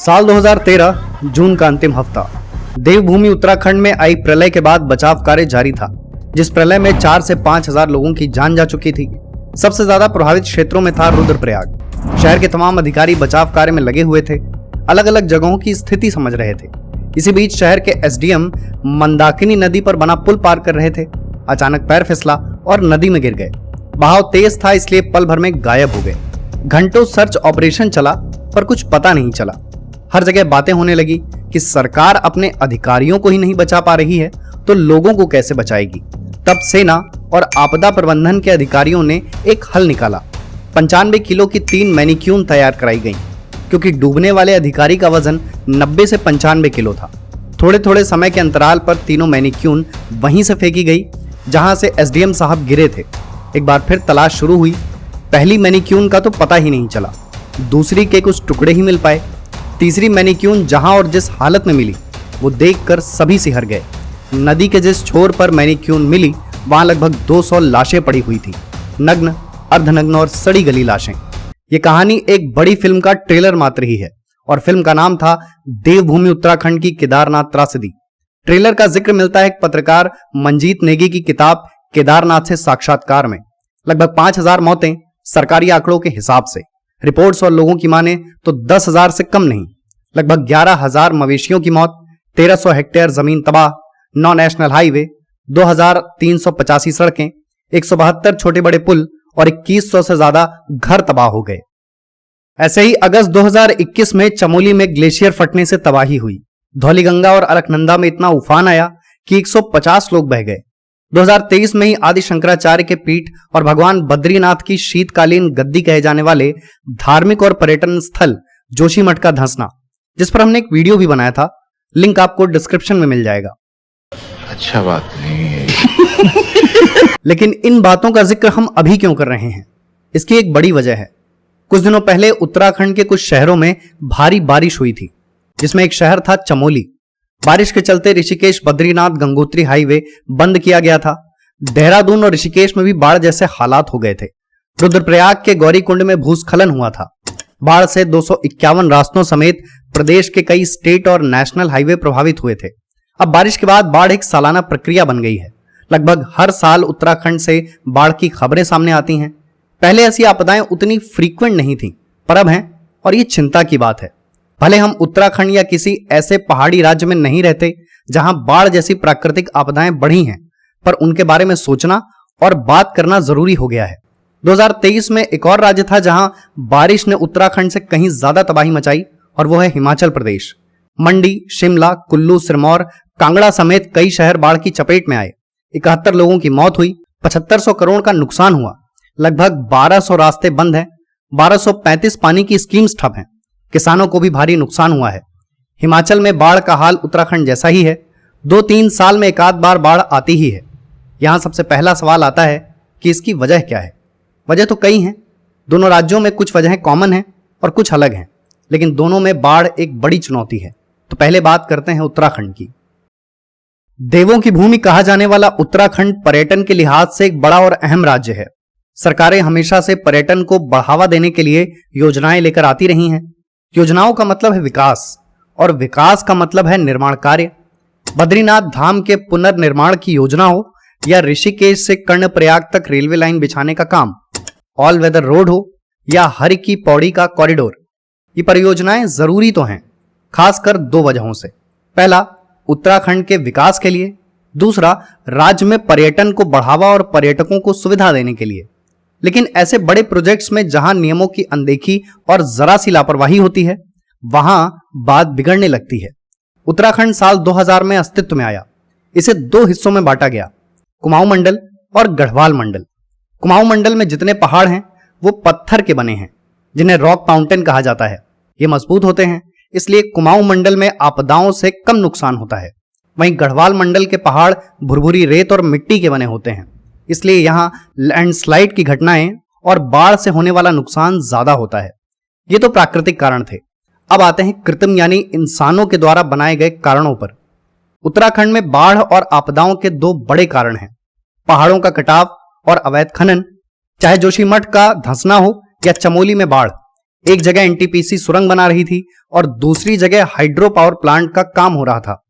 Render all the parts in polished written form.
साल 2013 जून का अंतिम हफ्ता। देवभूमि उत्तराखंड में आई प्रलय के बाद बचाव कार्य जारी था, जिस प्रलय में 4 से 5 हजार लोगों की जान जा चुकी थी। सबसे ज्यादा प्रभावित क्षेत्रों में था रुद्रप्रयाग। शहर के तमाम अधिकारी बचाव कार्य में लगे हुए थे, अलग अलग जगहों की स्थिति समझ रहे थे। इसी बीच शहर के एसडीएम मंदाकिनी नदी पर बना पुल पार कर रहे थे। अचानक पैर फिसला और नदी में गिर गए। बहाव तेज था, इसलिए पल भर में गायब हो गए। घंटों सर्च ऑपरेशन चला पर कुछ पता नहीं चला। हर जगह बातें होने लगी कि सरकार अपने अधिकारियों को ही नहीं बचा पा रही है तो लोगों को कैसे बचाएगी। तब सेना और आपदा प्रबंधन के अधिकारियों ने एक हल निकाला। 95 किलो की 3 मैनिक्यून तैयार कराई गई, क्योंकि डूबने वाले अधिकारी का वजन 90 से 95 किलो था। थोड़े थोड़े समय के अंतराल पर तीनों मैनिक्यून वहीं से फेंकी गई जहां से एसडीएम साहब गिरे थे। एक बार फिर तलाश शुरू हुई। पहली मैनिक्यून का तो पता ही नहीं चला, दूसरी के कुछ टुकड़े ही मिल पाए। तीसरी मैनिक्यून जहां और जिस हालत में मिली वो देखकर सभी सिहर गए। नदी के जिस छोर पर मैनिक्यून मिली वहां लगभग 200 लाशें पड़ी हुई थी, नग्न, अर्धनग्न और सड़ी गली लाशें। ये कहानी एक बड़ी फिल्म का ट्रेलर मात्र ही है, और फिल्म का नाम था देवभूमि उत्तराखंड की केदारनाथ त्रासदी। ट्रेलर का जिक्र मिलता है एक पत्रकार मंजीत नेगी की किताब केदारनाथ से साक्षात्कार में। लगभग 5000 मौतें सरकारी आंकड़ों के हिसाब से, रिपोर्ट्स और लोगों की माने तो 10,000 से कम नहीं। लगभग 11,000 मवेशियों की मौत, 1300 हेक्टेयर जमीन तबाह, 9 नेशनल हाईवे, 2385 सड़कें, 172 छोटे बड़े पुल और 2100 से ज्यादा घर तबाह हो गए। ऐसे ही अगस्त 2021 में चमोली में ग्लेशियर फटने से तबाही हुई। धौलीगंगा और अलकनंदा में इतना उफान आया कि 150 लोग बह गए। 2023 में ही आदि शंकराचार्य के पीठ और भगवान बद्रीनाथ की शीतकालीन गद्दी कहे जाने वाले धार्मिक और पर्यटन स्थल जोशीमठ का धंसना, जिस पर हमने एक वीडियो भी बनाया था, लिंक आपको डिस्क्रिप्शन में मिल जाएगा। अच्छा बात नहीं है। लेकिन इन बातों का जिक्र हम अभी क्यों कर रहे हैं? इसकी एक बड़ी वजह है। कुछ दिनों पहले उत्तराखंड के कुछ शहरों में भारी बारिश हुई थी, जिसमें एक शहर था चमोली। बारिश के चलते ऋषिकेश बद्रीनाथ गंगोत्री हाईवे बंद किया गया था। देहरादून और ऋषिकेश में भी बाढ़ जैसे हालात हो गए थे। रुद्रप्रयाग के गौरीकुंड में भूस्खलन हुआ था। बाढ़ से 251 रास्तों समेत प्रदेश के कई स्टेट और नेशनल हाईवे प्रभावित हुए थे। अब बारिश के बाद बाढ़ एक सालाना प्रक्रिया बन गई है। लगभग हर साल उत्तराखंड से बाढ़ की खबरें सामने आती हैं। पहले ऐसी आपदाएं उतनी फ्रीक्वेंट नहीं थी, पर अब हैं, और ये चिंता की बात है। भले हम उत्तराखंड या किसी ऐसे पहाड़ी राज्य में नहीं रहते जहां बाढ़ जैसी प्राकृतिक आपदाएं बढ़ी हैं, पर उनके बारे में सोचना और बात करना जरूरी हो गया है। 2023 में एक और राज्य था जहां बारिश ने उत्तराखंड से कहीं ज्यादा तबाही मचाई, और वो है हिमाचल प्रदेश। मंडी, शिमला, कुल्लू, सिरमौर, कांगड़ा समेत कई शहर बाढ़ की चपेट में आए। 71 लोगों की मौत हुई, 7500 करोड़ का नुकसान हुआ। लगभग 1200 रास्ते बंद हैं, 1235 पानी की स्कीम्स ठप हैं। किसानों को भी भारी नुकसान हुआ है। हिमाचल में बाढ़ का हाल उत्तराखंड जैसा ही है। 2-3 साल में एक आध बार बाढ़ आती ही है। यहां सबसे पहला सवाल आता है कि इसकी वजह क्या है। वजह तो कई हैं। दोनों राज्यों में कुछ वजहें कॉमन हैं और कुछ अलग हैं, लेकिन दोनों में बाढ़ एक बड़ी चुनौती है। तो पहले बात करते हैं उत्तराखंड की। देवों की भूमि कहा जाने वाला उत्तराखंड पर्यटन के लिहाज से एक बड़ा और अहम राज्य है। सरकारें हमेशा से पर्यटन को बढ़ावा देने के लिए योजनाएं लेकर आती रही हैं। योजनाओं का मतलब है विकास, और विकास का मतलब है निर्माण कार्य। बद्रीनाथ धाम के पुनर्निर्माण की योजना हो, या ऋषिकेश से कर्णप्रयाग तक रेलवे लाइन बिछाने का काम, ऑल वेदर रोड हो, या हर की पौड़ी का कॉरिडोर, ये परियोजनाएं जरूरी तो हैं, खासकर 2 वजहों से। पहला, उत्तराखंड के विकास के लिए। दूसरा, राज्य में पर्यटन को बढ़ावा और पर्यटकों को सुविधा देने के लिए। लेकिन ऐसे बड़े प्रोजेक्ट्स में जहां नियमों की अनदेखी और जरा सी लापरवाही होती है, वहां बात बिगड़ने लगती है। उत्तराखंड साल 2000 में अस्तित्व में आया। इसे 2 हिस्सों में बांटा गया, कुमाऊं मंडल और गढ़वाल मंडल। कुमाऊं मंडल में जितने पहाड़ हैं वो पत्थर के बने हैं, जिन्हें रॉक माउंटेन कहा जाता है। ये मजबूत होते हैं, इसलिए कुमाऊं मंडल में आपदाओं से कम नुकसान होता है। वहीं गढ़वाल मंडल के पहाड़ भुरभुरी रेत और मिट्टी के बने होते हैं, इसलिए यहां लैंडस्लाइड की घटनाएं और बाढ़ से होने वाला नुकसान ज्यादा होता है। ये तो प्राकृतिक कारण थे। अब आते हैं कृत्रिम यानी इंसानों के द्वारा बनाए गए कारणों पर। उत्तराखंड में बाढ़ और आपदाओं के 2 बड़े कारण हैं, पहाड़ों का कटाव और अवैध खनन। चाहे जोशीमठ का धंसना हो या चमोली में बाढ़, एक जगह एनटीपीसी सुरंग बना रही थी और दूसरी जगह हाइड्रो पावर प्लांट का काम हो रहा था।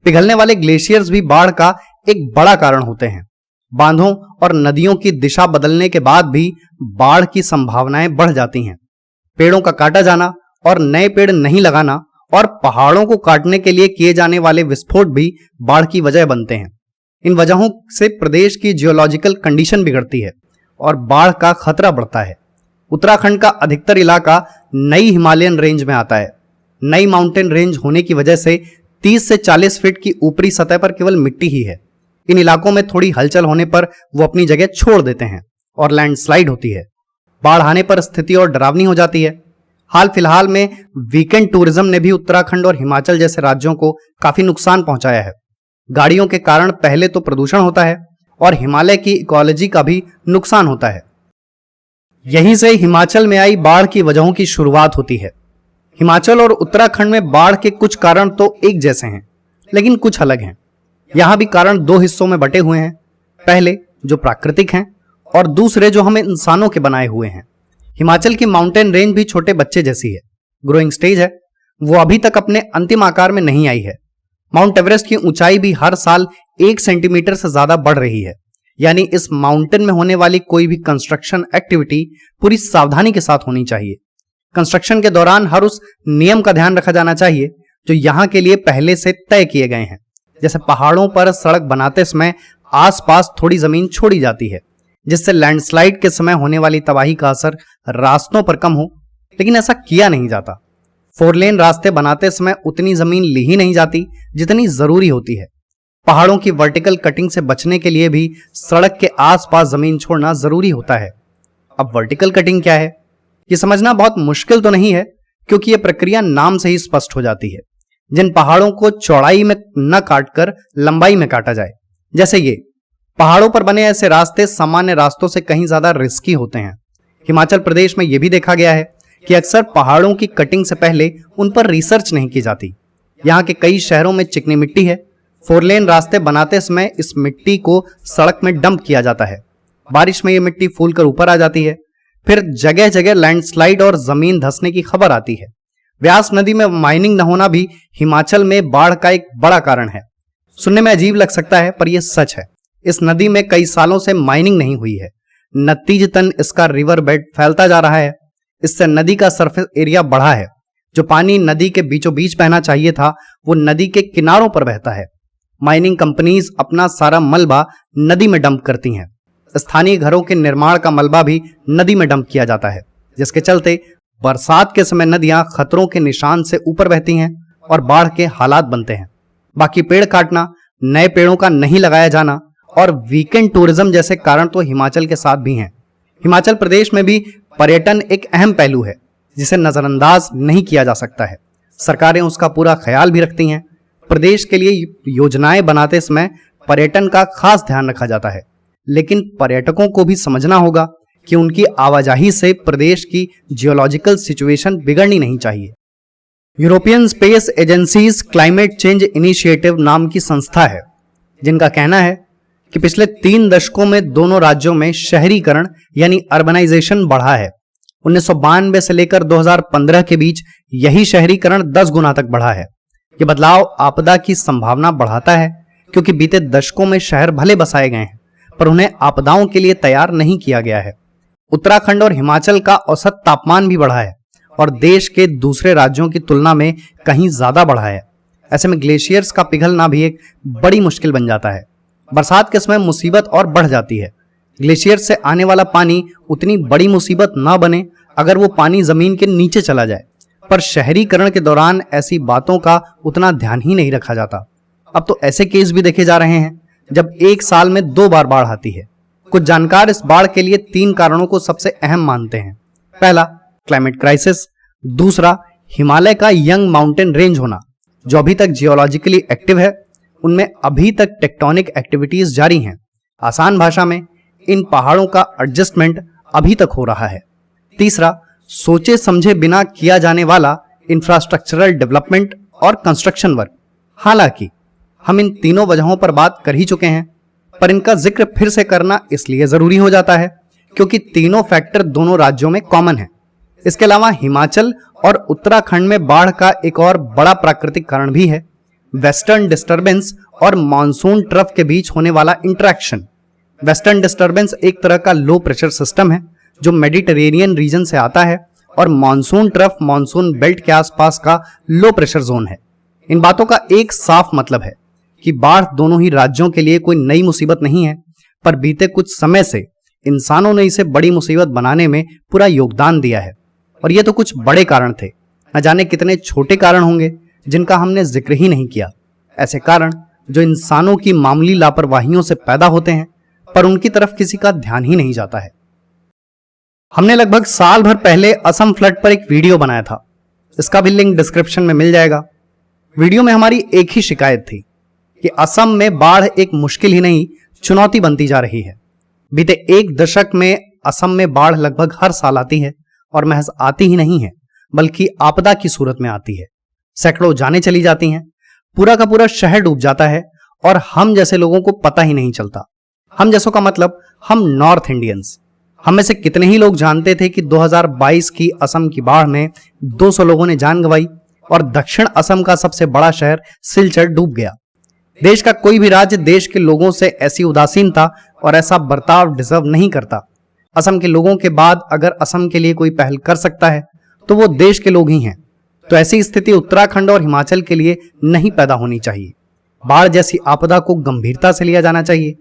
पिघलने वाले ग्लेशियर्स भी बाढ़ का एक बड़ा कारण होते हैं। बांधों और नदियों की दिशा बदलने के बाद भी बाढ़ की संभावनाएं बढ़ जाती हैं। पेड़ों का काटा जाना और नए पेड़ नहीं लगाना और पहाड़ों को काटने के लिए किए जाने वाले विस्फोट भी बाढ़ की वजह बनते हैं। इन वजहों से प्रदेश की जियोलॉजिकल कंडीशन बिगड़ती है और बाढ़ का खतरा बढ़ता है। उत्तराखंड का अधिकतर इलाका नई हिमालयन रेंज में आता है। नई माउंटेन रेंज होने की वजह से 30 से 40 फीट की ऊपरी सतह पर केवल मिट्टी ही है। इन इलाकों में थोड़ी हलचल होने पर वो अपनी जगह छोड़ देते हैं और लैंडस्लाइड होती है। बाढ़ आने पर स्थिति और डरावनी हो जाती है। हाल फिलहाल में वीकेंड टूरिज्म ने भी उत्तराखंड और हिमाचल जैसे राज्यों को काफी नुकसान पहुंचाया है। गाड़ियों के कारण पहले तो प्रदूषण होता है और हिमालय की इकोलॉजी का भी नुकसान होता है। यहीं से हिमाचल में आई बाढ़ की वजहों की शुरुआत होती है। हिमाचल और उत्तराखंड में बाढ़ के कुछ कारण तो एक जैसे हैं, लेकिन कुछ अलग हैं। यहां भी कारण दो हिस्सों में बटे हुए हैं। पहले जो प्राकृतिक हैं और दूसरे जो हम इंसानों के बनाए हुए हैं। हिमाचल की माउंटेन रेंज भी छोटे बच्चे जैसी है, ग्रोइंग स्टेज है। वो अभी तक अपने अंतिम आकार में नहीं आई है। माउंट एवरेस्ट की ऊंचाई भी हर साल 1 सेंटीमीटर से ज्यादा बढ़ रही है। यानी इस माउंटेन में होने वाली कोई भी कंस्ट्रक्शन एक्टिविटी पूरी सावधानी के साथ होनी चाहिए। कंस्ट्रक्शन के दौरान हर उस नियम का ध्यान रखा जाना चाहिए जो यहां के लिए पहले से तय किए गए हैं। जैसे पहाड़ों पर सड़क बनाते समय आसपास थोड़ी जमीन छोड़ी जाती है, जिससे लैंडस्लाइड के समय होने वाली तबाही का असर रास्तों पर कम हो, लेकिन ऐसा किया नहीं जाता। 4 लेन रास्ते बनाते समय उतनी जमीन ली ही नहीं जाती जितनी जरूरी होती है। पहाड़ों की वर्टिकल कटिंग से बचने के लिए भी सड़क के आसपास जमीन छोड़ना जरूरी होता है। अब वर्टिकल कटिंग क्या है, ये समझना बहुत मुश्किल तो नहीं है, क्योंकि यह प्रक्रिया नाम से ही स्पष्ट हो जाती है। जिन पहाड़ों को चौड़ाई में न काटकर लंबाई में काटा जाए, जैसे ये पहाड़ों पर बने ऐसे रास्ते सामान्य रास्तों से कहीं ज्यादा रिस्की होते हैं। हिमाचल प्रदेश में यह भी देखा गया है कि अक्सर पहाड़ों की कटिंग से पहले उन पर रिसर्च नहीं की जाती। यहाँ के कई शहरों में चिकनी मिट्टी है। 4 लेन रास्ते बनाते समय इस मिट्टी को सड़क में डंप किया जाता है। बारिश में ये मिट्टी फूलकर ऊपर आ जाती है। फिर जगह जगह लैंडस्लाइड और जमीन धंसने की खबर आती है। व्यास नदी में माइनिंग न होना भी हिमाचल में बाढ़ का एक बड़ा कारण है। सुनने में अजीब लग सकता है, पर यह सच है। इस नदी में कई सालों से माइनिंग नहीं हुई है। नतीजतन इसका रिवर बेड फैलता जा रहा है। इससे नदी का सरफेस एरिया बढ़ा है। जो पानी नदी के बीचों बीच बहना चाहिए था, वो नदी के किनारों पर बहता है। माइनिंग कंपनीज अपना सारा मलबा नदी में डंप करती हैं। स्थानीय घरों के निर्माण का मलबा भी नदी में डंप किया जाता है, जिसके चलते बरसात के समय नदियां खतरों के निशान से ऊपर बहती हैं और बाढ़ के हालात बनते हैं। बाकी पेड़ काटना, नए पेड़ों का नहीं लगाया जाना और वीकेंड टूरिज्म जैसे कारण तो हिमाचल के साथ भी हैं। हिमाचल प्रदेश में भी पर्यटन एक अहम पहलू है, जिसे नजरअंदाज नहीं किया जा सकता है। सरकारें उसका पूरा ख्याल भी रखती हैं। प्रदेश के लिए योजनाएं बनाते समय पर्यटन का खास ध्यान रखा जाता है, लेकिन पर्यटकों को भी समझना होगा कि उनकी आवाजाही से प्रदेश की जियोलॉजिकल सिचुएशन बिगड़नी नहीं चाहिए। European space agencies climate change initiative नाम की संस्था है, जिनका कहना है कि पिछले 3 दशकों में दोनों राज्यों में शहरीकरण यानी अर्बनाइजेशन बढ़ा है। 1992 से लेकर 2015 के बीच यही शहरीकरण 10 गुना तक बढ़ा है। ये बदलाव आपदा की संभावना बढ़ाता है, क्योंकि बीते दशकों में शहर भले बसाए गए हैं, पर उन्हें आपदाओं के लिए तैयार नहीं किया गया है। उत्तराखंड और हिमाचल का औसत तापमान भी बढ़ा है और देश के दूसरे राज्यों की तुलना में कहीं ज्यादा बढ़ा है। ऐसे में ग्लेशियर्स का पिघलना भी एक बड़ी मुश्किल बन जाता है। बरसात के समय मुसीबत और बढ़ जाती है। ग्लेशियर से आने वाला पानी उतनी बड़ी मुसीबत ना बने अगर वो पानी जमीन के नीचे चला जाए, पर शहरीकरण के दौरान ऐसी बातों का उतना ध्यान ही नहीं रखा जाता। अब तो ऐसे केस भी देखे जा रहे हैं जब एक साल में 2 बार बाढ़ आती है। कुछ जानकार इस बाढ़ के लिए 3 कारणों को सबसे अहम मानते हैं। पहला, क्लाइमेट क्राइसिस। दूसरा, हिमालय का यंग माउंटेन रेंज होना, जो अभी तक जियोलॉजिकली एक्टिव है। उनमें अभी तक टेक्टोनिक एक्टिविटीज जारी हैं। आसान भाषा में, इन पहाड़ों का एडजस्टमेंट अभी तक हो रहा है। तीसरा, सोचे समझे बिना किया जाने वाला इंफ्रास्ट्रक्चरल डेवलपमेंट और कंस्ट्रक्शन वर्क। हालांकि हम इन तीनों वजहों पर बात कर ही चुके हैं, पर इनका जिक्र फिर से करना इसलिए जरूरी हो जाता है क्योंकि तीनों फैक्टर दोनों राज्यों में कॉमन है। इसके अलावा हिमाचल और उत्तराखंड में बाढ़ का एक और बड़ा प्राकृतिक कारण भी है, वेस्टर्न डिस्टर्बेंस और मॉनसून ट्रफ के बीच होने वाला इंटरेक्शन। वेस्टर्न डिस्टर्बेंस एक तरह का लो प्रेशर सिस्टम है जो मेडिटेरेनियन रीजन से आता है, और मॉनसून ट्रफ मॉनसून बेल्ट के आसपास का लो प्रेशर जोन है। इन बातों का एक साफ मतलब है कि बाढ़ दोनों ही राज्यों के लिए कोई नई मुसीबत नहीं है, पर बीते कुछ समय से इंसानों ने इसे बड़ी मुसीबत बनाने में पूरा योगदान दिया है। और ये तो कुछ बड़े कारण थे, न जाने कितने छोटे कारण होंगे जिनका हमने जिक्र ही नहीं किया। ऐसे कारण जो इंसानों की मामूली लापरवाहियों से पैदा होते हैं, पर उनकी तरफ किसी का ध्यान ही नहीं जाता है। हमने लगभग साल भर पहले असम फ्लड पर एक वीडियो बनाया था, इसका भी लिंक डिस्क्रिप्शन में मिल जाएगा। वीडियो में हमारी एक ही शिकायत थी कि असम में बाढ़ एक मुश्किल ही नहीं, चुनौती बनती जा रही है। बीते एक दशक में असम में बाढ़ लगभग हर साल आती है, और महज आती ही नहीं है बल्कि आपदा की सूरत में आती है। सैकड़ों जानें चली जाती हैं, पूरा का पूरा शहर डूब जाता है, और हम जैसे लोगों को पता ही नहीं चलता। हम जैसों का मतलब हम नॉर्थ इंडियंस। हम में से कितने ही लोग जानते थे कि 2022 की असम की बाढ़ में 200 लोगों ने जान गंवाई और दक्षिण असम का सबसे बड़ा शहर सिलचर डूब गया। देश का कोई भी राज्य देश के लोगों से ऐसी उदासीनता और ऐसा बर्ताव डिजर्व नहीं करता। असम के लोगों के बाद अगर असम के लिए कोई पहल कर सकता है तो वो देश के लोग ही हैं। तो ऐसी स्थिति उत्तराखंड और हिमाचल के लिए नहीं पैदा होनी चाहिए। बाढ़ जैसी आपदा को गंभीरता से लिया जाना चाहिए।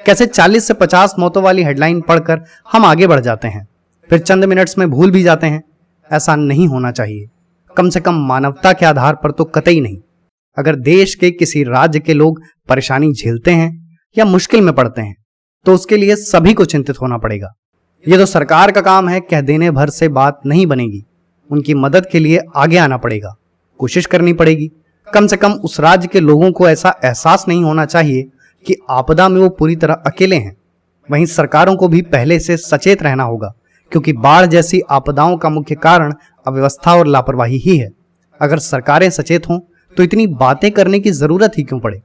कैसे 40 से 50 मौतों वाली हेडलाइन पढ़कर हम आगे बढ़ जाते हैं, फिर चंद मिनट्स में भूल भी जाते हैं। ऐसा नहीं होना चाहिए, कम से कम मानवता के आधार पर तो कतई नहीं। अगर देश के किसी राज्य के लोग परेशानी झेलते हैं या मुश्किल में पड़ते हैं तो उसके लिए सभी को चिंतित होना पड़ेगा। ये तो सरकार का काम है, कह देने भर से बात नहीं बनेगी। उनकी मदद के लिए आगे आना पड़ेगा, कोशिश करनी पड़ेगी। कम से कम उस राज्य के लोगों को ऐसा एहसास नहीं होना चाहिए कि आपदा में वो पूरी तरह अकेले हैं। वहीं सरकारों को भी पहले से सचेत रहना होगा, क्योंकि बाढ़ जैसी आपदाओं का मुख्य कारण अव्यवस्था और लापरवाही ही है। अगर सरकारें सचेत हों तो इतनी बातें करने की जरूरत ही क्यों पड़े।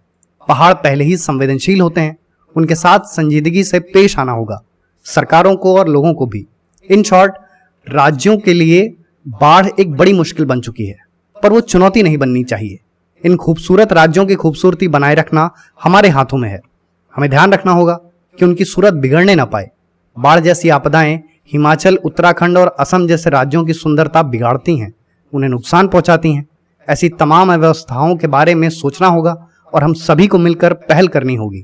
पहाड़ पहले ही संवेदनशील होते हैं, उनके साथ संजीदगी से पेश आना होगा, सरकारों को और लोगों को भी। इन शॉर्ट, राज्यों के लिए बाढ़ एक बड़ी मुश्किल बन चुकी है, पर वो चुनौती नहीं बननी चाहिए। इन खूबसूरत राज्यों की खूबसूरती बनाए रखना हमारे हाथों में है। हमें ध्यान रखना होगा कि उनकी सूरत बिगड़ने ना पाए। बाढ़ जैसी आपदाएं हिमाचल, उत्तराखंड और असम जैसे राज्यों की सुंदरता बिगाड़ती हैं, उन्हें नुकसान पहुंचाती हैं। ऐसी तमाम अव्यवस्थाओं के बारे में सोचना होगा और हम सभी को मिलकर पहल करनी होगी।